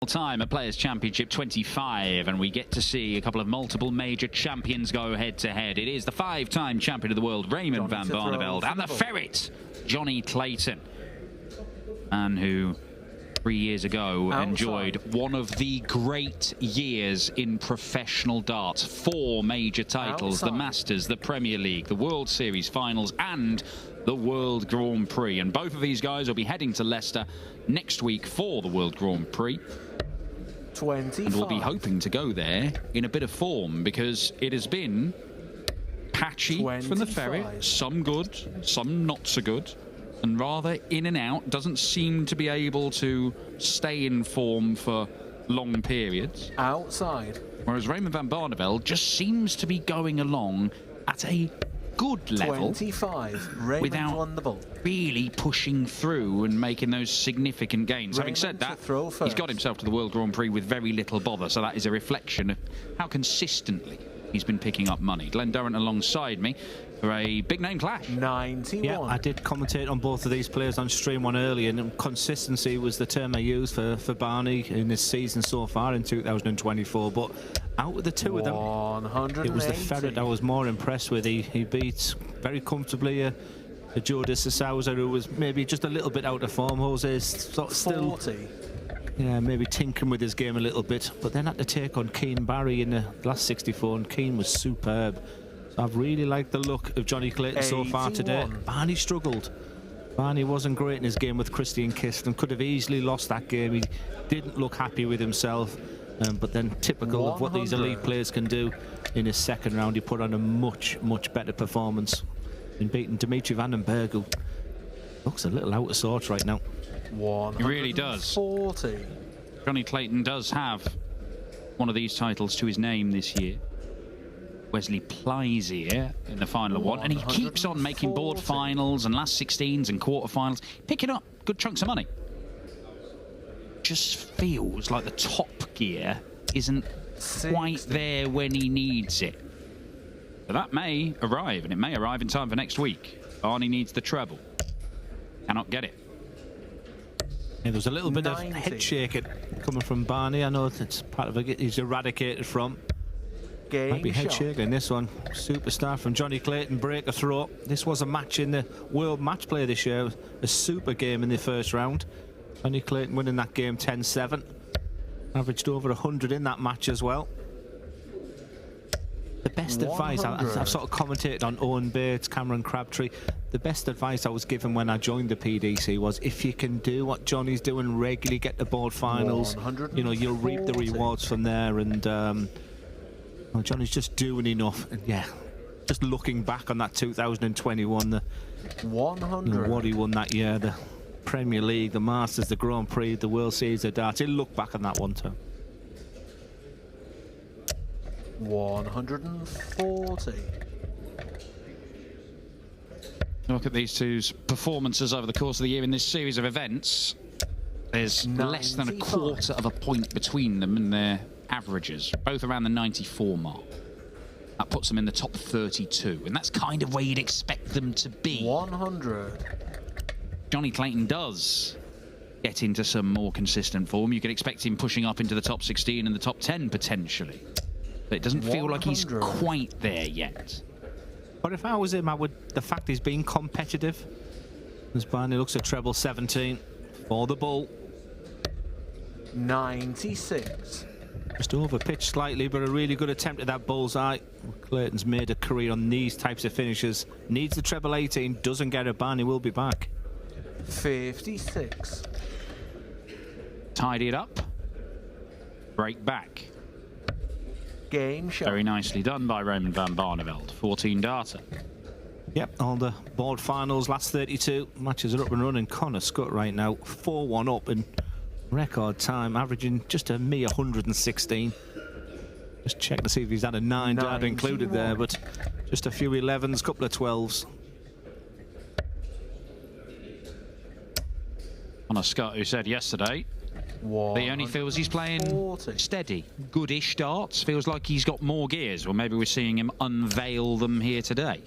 time at Players Championship 25, and we get to see a couple of multiple major champions go head-to-head. It is the 5-time champion of the world, Raymond Van Barneveld, and the ferret, Johnny Clayton, and who 3 years ago enjoyed one of the great years in professional darts. 4 major titles, the Masters, the Premier League, the World Series finals, and the World Grand Prix. And both of these guys will be heading to Leicester next week for the World Grand Prix. 25. And we'll be hoping to go there in a bit of form, because it has been patchy 25. from the ferret. Some good, some not so good, and rather in and out. Doesn't seem to be able to stay in form for long periods. Outside. Whereas Raymond Van Barneveld just seems to be going along at a good level 25. Raymond without won the ball. really pushing through and making those significant gains. Having said that, he's got himself to the World Grand Prix with very little bother, so that is a reflection of how consistently he's been picking up money. Glenn Durrant alongside me for a big name clash. 91. Yeah, I did commentate on both of these players on stream one earlier, and consistency was the term I used for Barney in this season so far in 2024. But out of the two of them, it was the ferret I was more impressed with. He beat very comfortably a Joe Decisive, who was maybe just a little bit out of form. Jose's sort of still 40. Yeah, maybe tinkering with his game a little bit, but then had to take on Keane Barry in the last 64, and Keane was superb. So I've really liked the look of Johnny Clayton so far today. Barney struggled. Barney wasn't great in his game with Christian Kist and could have easily lost that game. He didn't look happy with himself, but then typical of what these elite players can do in his second round, he put on a much better performance in beating Dimitri Vandenberg, who looks a little out of sorts right now. He really does. 40. Johnny Clayton does have one of these titles to his name this year. Wesley Plaisier in the final one, and he keeps on making board finals and last 16s and quarterfinals, picking up good chunks of money. Just feels like the top gear isn't quite there when he needs it. But that may arrive, and it may arrive in time for next week. Barney needs the treble. Cannot get it. Yeah, there's a little bit of head shaking coming from Barney. I know it's part of it he's eradicated from. Might be head shaking in this one. Superstar from Johnny Clayton, break a throw. This was a match in the World Match Play this year. A super game in the first round. Johnny Clayton winning that game 10-7. Averaged over 100 in that match as well. The best advice, I've sort of commentated on Owen Bates, Cameron Crabtree. The best advice I was given when I joined the PDC was, if you can do what Johnny's doing regularly, get the board finals, you know, you'll reap the rewards from there. And well, Johnny's just doing enough. And yeah, just looking back on that 2021, the 100. You know, what he won that year, the Premier League, the Masters, the Grand Prix, the World Series of Darts. He'll look back on that one too. 140. Look at these two's performances over the course of the year in this series of events. There's less than a quarter of a point between them in their averages, both around the 94 mark. That puts them in the top 32, and that's kind of where you'd expect them to be. 100. Johnny Clayton does get into some more consistent form. You could expect him pushing up into the top 16 and the top 10 potentially. But it doesn't feel like he's quite there yet. But if I was him, I would. The fact he's being competitive. As Barney looks at treble 17 for the bull. 96. Just over pitch slightly, but a really good attempt at that bullseye. Clayton's made a career on these types of finishes. Needs the treble 18, doesn't get it. Barney will be back. 56. Tidy it up. Break back. Game shot. Very nicely done by Raymond Van Barneveld. 14 darter. Yep, all the board finals, last 32 matches are up and running. Connor Scott right now, 4-1 up in record time, averaging just a mere 116. Just check to see if he's had a 9 darter included there, but just a few 11s, couple of 12s. Connor Scott, who said yesterday he only feels he's playing steady, goodish darts. Feels like he's got more gears. Well, maybe we're seeing him unveil them here today.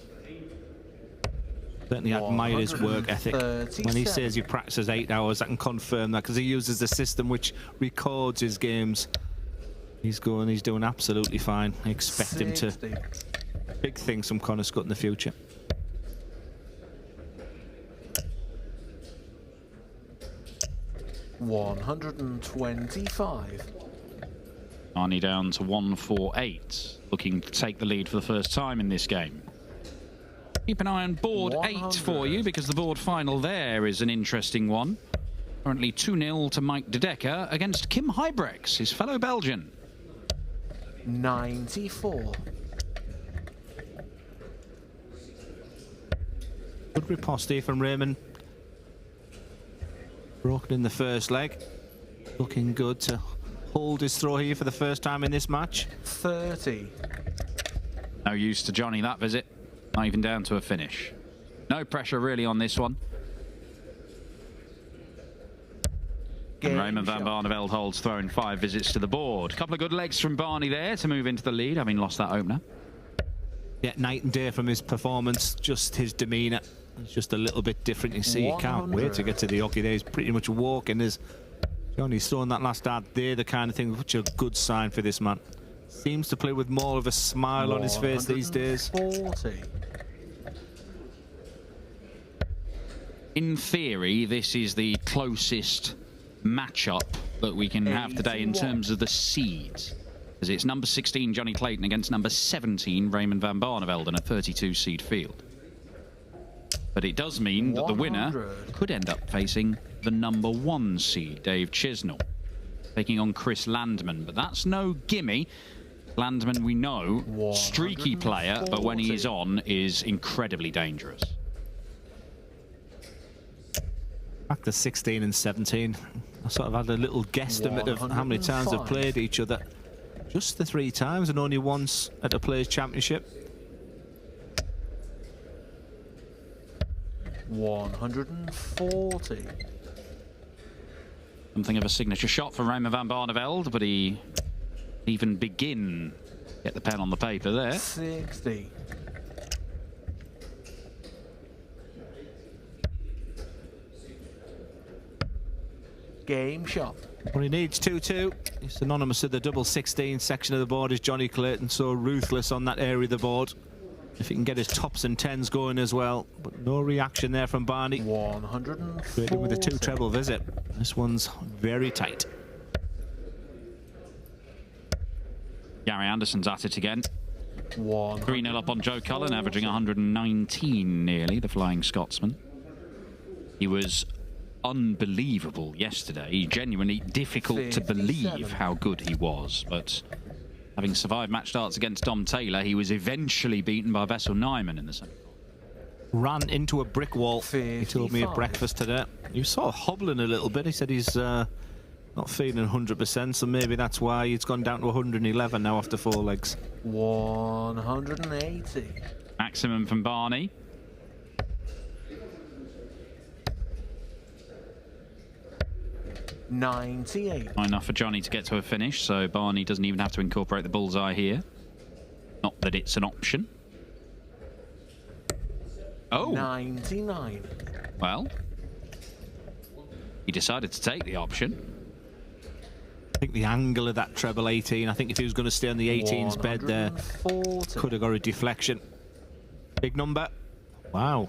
Certainly admire his work ethic. When he says he practices 8 hours, I can confirm that because he uses the system which records his games. He's doing absolutely fine. I expect 60. him to big things from Connor Scott in the future. $125. Barney down to 148, looking to take the lead for the first time in this game. Keep an eye on board 8 for you, because the board final there is an interesting one. Currently 2-0 to Mike De Decker against Kim Huybrechts, his fellow Belgian. 94. Good riposte from Raymond. Broken in the first leg. Looking good to hold his throw here for the first time in this match. 30. No use to Johnny that visit. Not even down to a finish. No pressure really on this one. And Raymond Van Barneveld holds throwing 5 visits to the board. A couple of good legs from Barney there to move into the lead, having lost that opener. Yeah, night and day from his performance, just his demeanour. It's just a little bit different. You see, he can't wait to get to the hockey there. He's pretty much walking as Johnny's throwing that last dart there, the kind of thing, which is a good sign for this man. Seems to play with more of a smile on his face these days. 40. In theory, this is the closest matchup that we can have today in terms of the seeds. As it's number 16 Johnny Clayton against number 17 Raymond Van Barneveld in a 32 seed field. But it does mean that the winner could end up facing the number 1 seed, Dave Chisnell, taking on Chris Landman. But that's no gimme. Landman, we know, streaky player, but when he is on, is incredibly dangerous. Back to 16 and 17. I sort of had a little guesstimate of how many times they've played each other. Just the 3 times and only once at a Players' Championship. 140. Something of a signature shot for Raymond Van Barneveld, but he even begin get the pen on the paper there. 60. Game shot. Well, he needs 2-2. He's synonymous with the double 16 section of the board is Johnny Clayton, so ruthless on that area of the board. If he can get his tops and 10s going as well, but no reaction there from Barney. 140. With a 2 treble visit. This one's very tight. Gary Anderson's at it again. 3-0 up on Joe Cullen, averaging 119 nearly, the Flying Scotsman. He was unbelievable yesterday. Genuinely difficult to believe how good he was, but having survived match starts against Dom Taylor, he was eventually beaten by Vessel Nyman in the semi. Ran into a brick wall. 55. He told me at breakfast today. He was sort of hobbling a little bit. He said he's not feeling 100%, so maybe that's why he's gone down to 111 now after 4 legs. 180. Maximum from Barney. $98. Not enough for Johnny to get to a finish, so Barney doesn't even have to incorporate the bullseye here. Not that it's an option. Oh! 99. Well, he decided to take the option. I think the angle of that treble 18, I think if he was going to stay on the 18's bed there, could have got a deflection. Big number. Wow.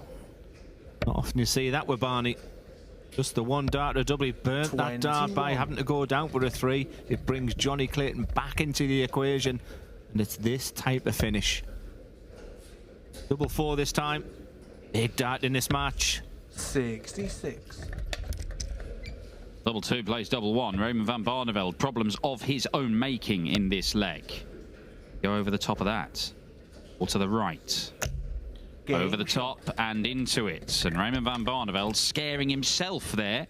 Not often you see that with Barney. Just the 1 dart to double. He burnt 21. That dart by having to go down for a 3. It brings Johnny Clayton back into the equation, and it's this type of finish. Double 4 this time. Big dart in this match. 66. Double 2 plays double 1. Raymond Van Barneveld, problems of his own making in this leg. Go over the top of that. Or to the right. Over the top and into it. And Raymond Van Barneveld scaring himself there.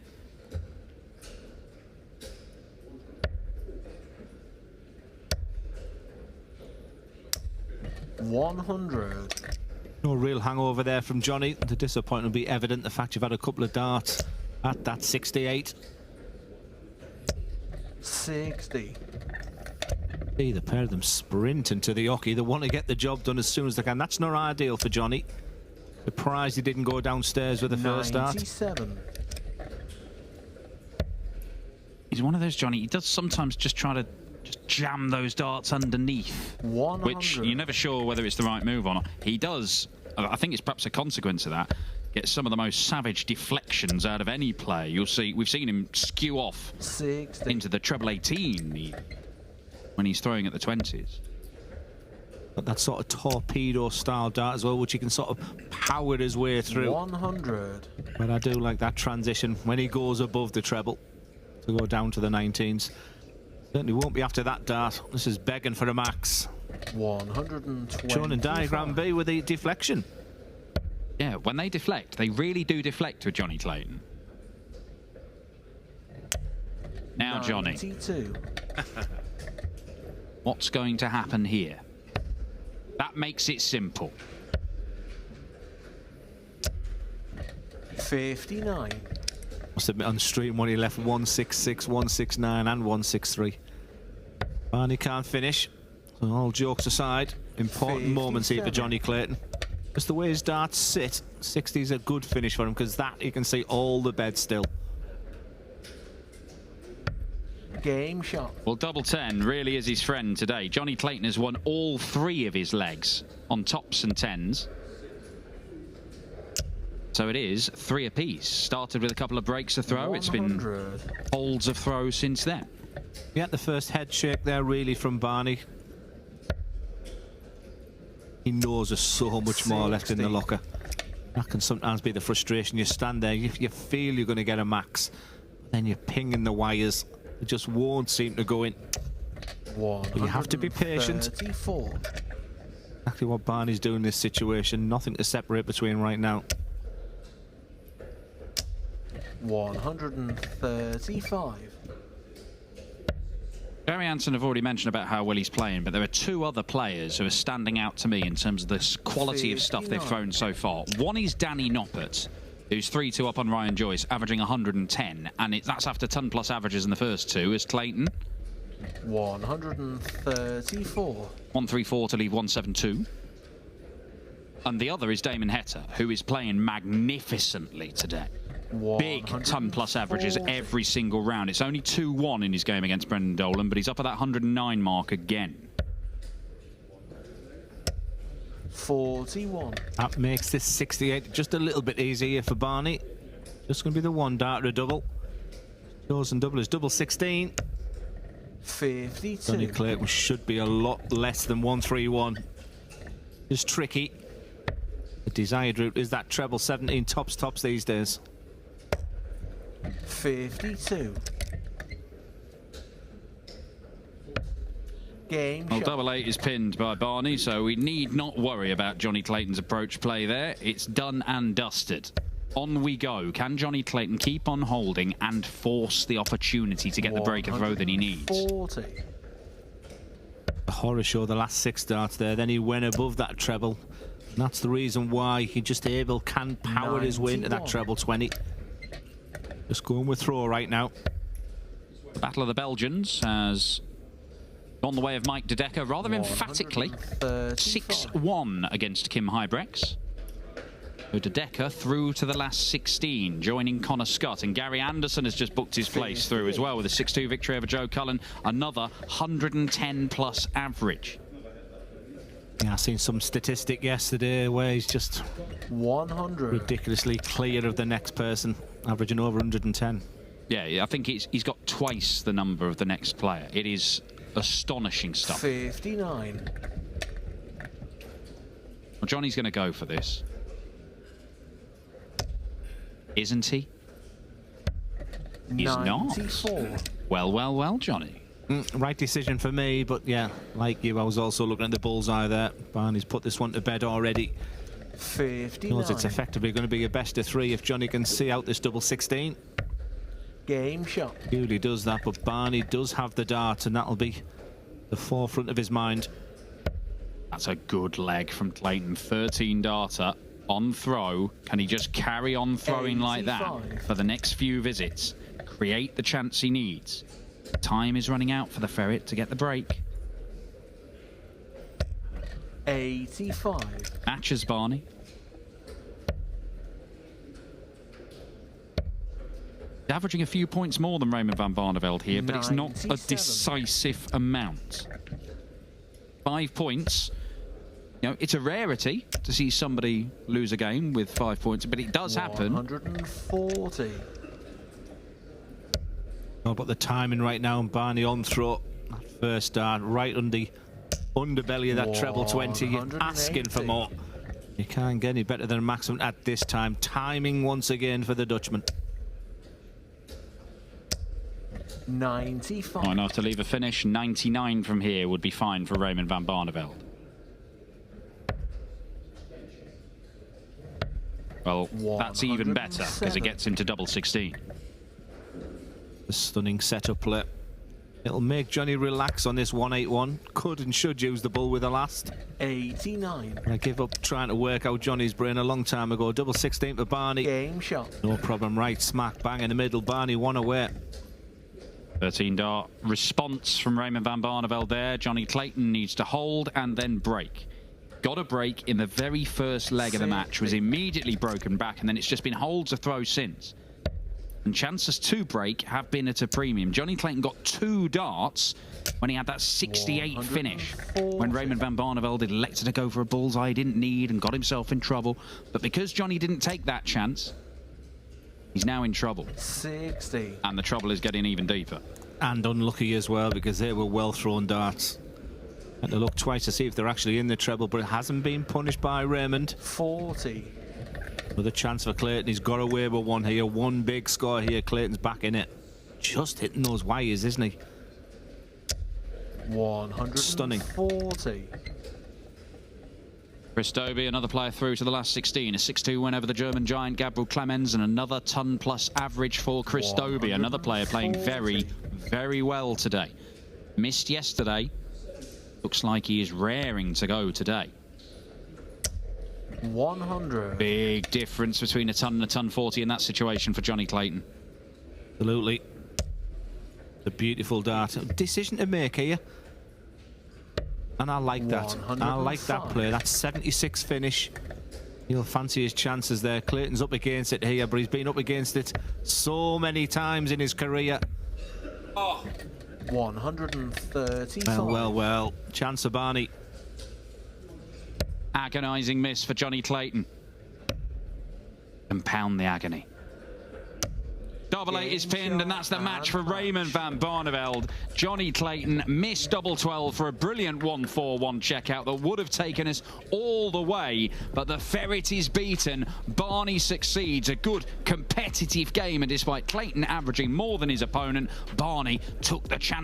$100. No real hangover there from Johnny. The disappointment will be evident. The fact you've had a couple of darts at that 68. 60. See the pair of them sprinting to the hockey. They want to get the job done as soon as they can. That's not ideal for Johnny. Surprised he didn't go downstairs with the first dart. 97. He's one of those, Johnny, he does sometimes just try to jam those darts underneath, 100. which you're never sure whether it's the right move or not. He does, I think it's perhaps a consequence of that, get some of the most savage deflections out of any player. You'll see, we've seen him skew off 60. into the treble 18 when he's throwing at the 20s. But that sort of torpedo style dart as well, which he can sort of power his way through. 100. But I do like that transition when he goes above the treble to go down to the 19s. Certainly won't be after that dart. This is begging for a max. 120. Shown in diagram B with the deflection. Yeah, when they deflect, they really do deflect with Johnny Clayton. Now, Johnny, 92. what's going to happen here? That makes it simple. 59. Must admit on stream when he left 166, 169 and 163. Barney can't finish. So all jokes aside, important moments here for Johnny Clayton. Just the way his darts sit, 60 is a good finish for him because that you can see all the bed still. Game shot. Well, double 10 really is his friend today. Johnny Clayton has won all 3 of his legs on tops and 10s. So it is 3 apiece. Started with a couple of breaks of throw. 100. It's been holds of throw since then. Yeah, the first head shake there really from Barney. He knows there's so much more left in the locker. That can sometimes be the frustration. You stand there, you feel you're going to get a max, then you're pinging the wires. It just won't seem to go in. But you have to be patient. 34. Exactly what Barney's doing in this situation. Nothing to separate between right now. 135. Barry Anson have already mentioned about how well he's playing, but there are 2 other players who are standing out to me in terms of the quality of stuff they've thrown so far. One is Danny Noppert, who's 3-2 up on Ryan Joyce, averaging 110, and that's after ton-plus averages in the first 2, is Clayton. 134. 134 to leave 172. And the other is Damon Heta, who is playing magnificently today. Big ton-plus averages every single round. It's only 2-1 in his game against Brendan Dolan, but he's up at that 109 mark again. 41. That makes this 68 just a little bit easier for Barney. Just going to be the 1 dart or a double. Chosen double is double 16. 52. Johnny Clayton should be a lot less than 131. It's tricky. The desired route is that treble 17 tops these days. 52. Game Well, shot. double 8 is pinned by Barney, so we need not worry about Johnny Clayton's approach play there. It's done and dusted. On we go. Can Johnny Clayton keep on holding and force the opportunity to get the break of throw that he needs? 40. The horror show, the last 6 darts there. Then he went above that treble. And that's the reason why he just can power his way into that treble 20. Just going with throw right now. The Battle of the Belgians has gone the way of Mike De Decker rather emphatically. 6-1 against Kim Hybrex. So De Decker through to the last 16, joining Connor Scott. And Gary Anderson has just booked his place through as well with a 6-2 victory over Joe Cullen. Another 110-plus average. Yeah, I seen some statistic yesterday where he's just 100. ridiculously clear of the next person, averaging over 110. Yeah, I think he's got twice the number of the next player. It is astonishing stuff. 59. Well, Johnny's going to go for this. Isn't he? He's 94. not. Well, Johnny. Right decision for me, but yeah, like you, I was also looking at the bullseye there. Barney's put this one to bed already. 59. Knows it's effectively going to be a best of 3 if Johnny can see out this double 16. Game shot. Usually does that, but Barney does have the dart, and that'll be the forefront of his mind. That's a good leg from Clayton. 13 darter on throw. Can he just carry on throwing like that for the next few visits? Create the chance he needs. Time is running out for the ferret to get the break. 85. Matches Barney. averaging a few points more than Raymond Van Barneveld here, but it's not a 97. decisive amount. 5 points. You know, it's a rarity to see somebody lose a game with 5 points, but it does happen. 140. Oh, but the timing right now, and Barney on throw. That first start right on the underbelly of that treble 20. You're asking for more. You can't get any better than a maximum at this time. Timing once again for the Dutchman. 95. Not enough to leave a finish. 99 from here would be fine for Raymond Van Barneveld. Well, that's even better because it gets him to double 16. The stunning setup play. It'll make Johnny relax on this 181. Could and should use the bull with the last. 89. I gave up trying to work out Johnny's brain a long time ago. Double 16 for Barney. Game shot. No problem. Right smack bang in the middle. Barney one away. 13 dart response from Raymond Van Barneveld there. Johnny Clayton needs to hold and then break. Got a break in the very first leg of the match, was immediately broken back, and then it's just been hold to throw since. And chances to break have been at a premium. Johnny Clayton got 2 darts when he had that 68 finish. When Raymond Van Barneveld had elected to go for a bullseye he didn't need and got himself in trouble. But because Johnny didn't take that chance, he's now in trouble. 60. And the trouble is getting even deeper. And unlucky as well, because they were well thrown darts. Had to look twice to see if they're actually in the treble, but it hasn't been punished by Raymond. 40. Another chance for Clayton. He's got away with one here. One big score here. Clayton's back in it. Just hitting those wires, isn't he? 140. Stunning. Chris Dobie, another player through to the last 16. A 6-2 win over the German giant Gabriel Clemens, and another ton-plus average for Chris Dobie. Another player playing very, very well today. Missed yesterday. Looks like he is raring to go today. 100. Big difference between a ton and a ton 40 in that situation for Johnny Clayton. Absolutely. The beautiful dart. Decision to make here. And I like that. I like that play. That 76 finish. He'll fancy his chances there. Clayton's up against it here, but he's been up against it so many times in his career. 135. Well. Chance of Barney. Agonising miss for Johnny Clayton. Compound the agony. Double 8 is pinned, and that's the match for Raymond Van Barneveld. Johnny Clayton missed double 12 for a brilliant 1-4-1 checkout that would have taken us all the way, but the ferret is beaten. Barney succeeds. A good competitive game, and despite Clayton averaging more than his opponent, Barney took the chance.